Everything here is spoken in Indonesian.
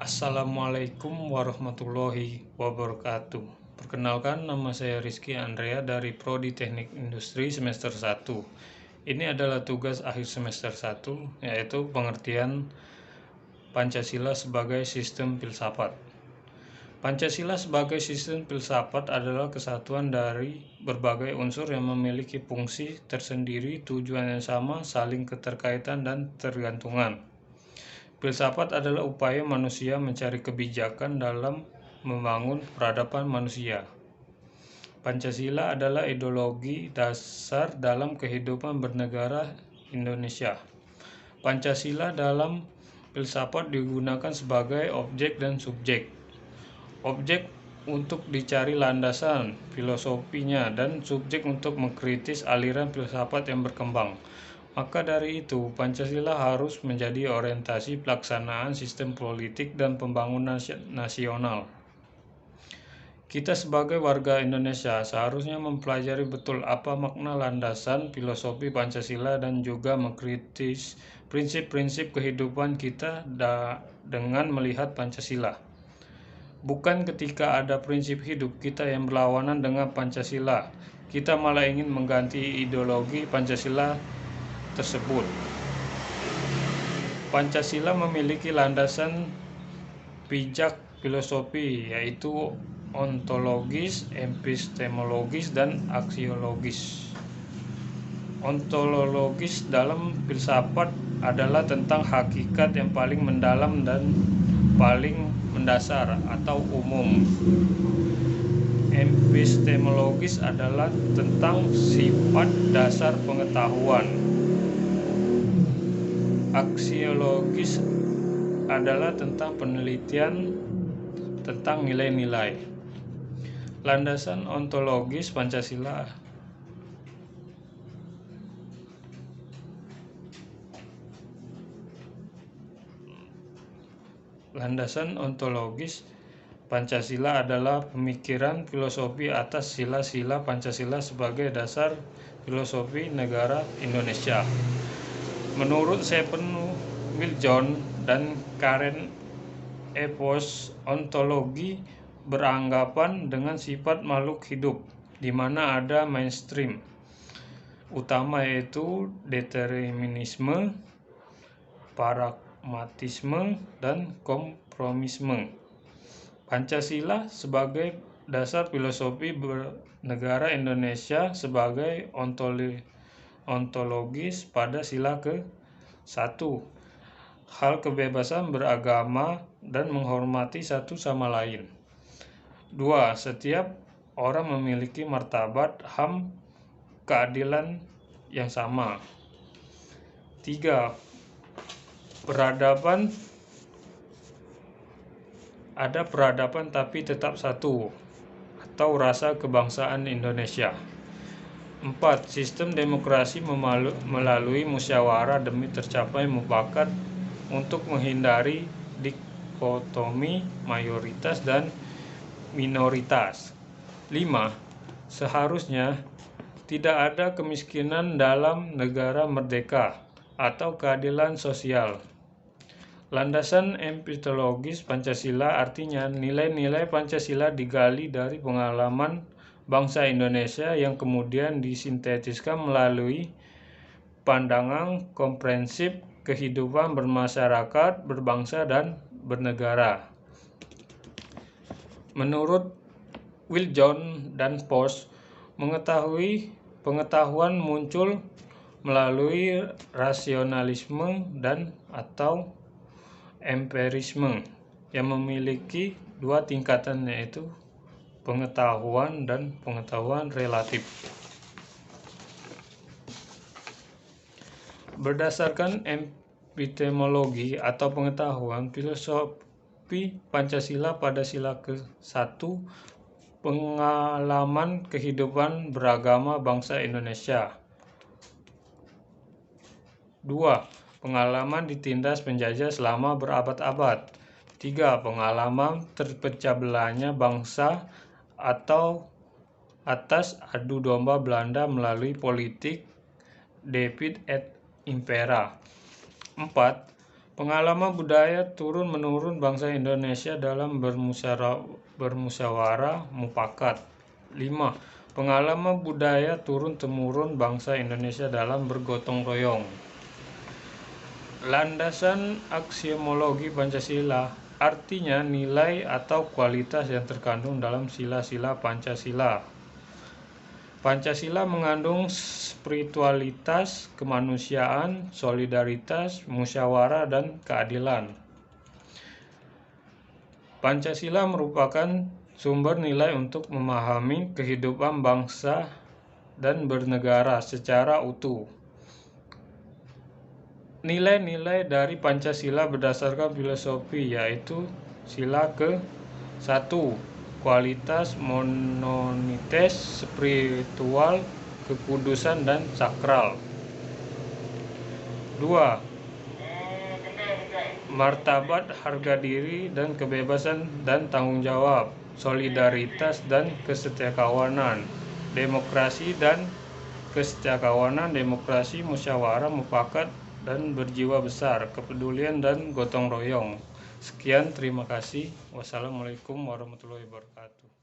Assalamualaikum warahmatullahi wabarakatuh. Perkenalkan, nama saya Rizky Andrea dari Prodi Teknik Industri semester 1. Ini adalah tugas akhir semester 1, yaitu pengertian Pancasila sebagai sistem filsafat. Pancasila sebagai sistem filsafat adalah kesatuan dari berbagai unsur yang memiliki fungsi tersendiri, tujuan yang sama, saling keterkaitan dan tergantungan. Filsafat adalah upaya manusia mencari kebijakan dalam membangun peradaban manusia. Pancasila adalah ideologi dasar dalam kehidupan bernegara Indonesia. Pancasila dalam filsafat digunakan sebagai objek dan subjek. Objek untuk dicari landasan filosofinya dan subjek untuk mengkritis aliran filsafat yang berkembang. Maka dari itu, Pancasila harus menjadi orientasi pelaksanaan sistem politik dan pembangunan nasional. Kita sebagai warga Indonesia seharusnya mempelajari betul apa makna landasan filosofi Pancasila dan juga mengkritis prinsip-prinsip kehidupan kita dengan melihat Pancasila. Bukan ketika ada prinsip hidup kita yang berlawanan dengan Pancasila, kita malah ingin mengganti ideologi Pancasila tersebut. Pancasila memiliki landasan pijak filosofi, yaitu ontologis, epistemologis, dan aksiologis. Ontologis dalam filsafat adalah tentang hakikat yang paling mendalam dan paling mendasar atau umum. Epistemologis adalah tentang sifat dasar pengetahuan. Aksiologis adalah tentang penelitian tentang nilai-nilai. Landasan ontologis Pancasila Landasan ontologis Pancasila adalah pemikiran filosofi atas sila-sila Pancasila sebagai dasar filosofi negara Indonesia. Menurut Stephen Wilson dan Karen Epos, ontologi beranggapan dengan sifat makhluk hidup, di mana ada mainstream utama yaitu determinisme, pragmatisme, dan kompromisme. Pancasila sebagai dasar filosofi bernegara Indonesia sebagai ontologis pada sila ke-1, hal kebebasan beragama dan menghormati satu sama lain. 2. Setiap orang memiliki martabat, HAM, keadilan yang sama. 3. Peradaban, ada peradaban tapi tetap satu, atau rasa kebangsaan Indonesia. 4. Sistem demokrasi melalui musyawarah demi tercapai mufakat untuk menghindari dikotomi mayoritas dan minoritas. 5. Seharusnya tidak ada kemiskinan dalam negara merdeka atau keadilan sosial. Landasan epistemologis Pancasila artinya nilai-nilai Pancasila digali dari pengalaman bangsa Indonesia yang kemudian disintetiskan melalui pandangan komprehensif kehidupan bermasyarakat, berbangsa, dan bernegara. Menurut Wilson dan Post, pengetahuan muncul melalui rasionalisme dan atau empirisme yang memiliki dua tingkatan, yaitu pengetahuan dan pengetahuan relatif. Berdasarkan epistemologi atau pengetahuan filosofi Pancasila pada sila ke-1, pengalaman kehidupan beragama bangsa Indonesia. 2. Pengalaman ditindas penjajah selama berabad-abad. 3. Pengalaman terpecah belahnya bangsa atau atas adu domba Belanda melalui politik divide et impera. 4. Pengalaman budaya turun-menurun bangsa Indonesia dalam bermusyawarah mufakat. 5. Pengalaman budaya turun-temurun bangsa Indonesia dalam bergotong royong. Landasan aksiomologi Pancasila, artinya nilai atau kualitas yang terkandung dalam sila-sila Pancasila. Pancasila mengandung spiritualitas, kemanusiaan, solidaritas, musyawarah, dan keadilan. Pancasila merupakan sumber nilai untuk memahami kehidupan bangsa dan bernegara secara utuh. Nilai-nilai dari Pancasila berdasarkan filosofi, yaitu sila ke-1, kualitas, mononitas, spiritual, kekudusan, dan sakral. 2. Martabat, harga diri, dan kebebasan dan tanggung jawab, solidaritas dan kesetiakawanan, demokrasi dan kesetiakawanan, demokrasi, musyawarah mufakat dan berjiwa besar, kepedulian dan gotong royong. Sekian, terima kasih. Wassalamualaikum warahmatullahi wabarakatuh.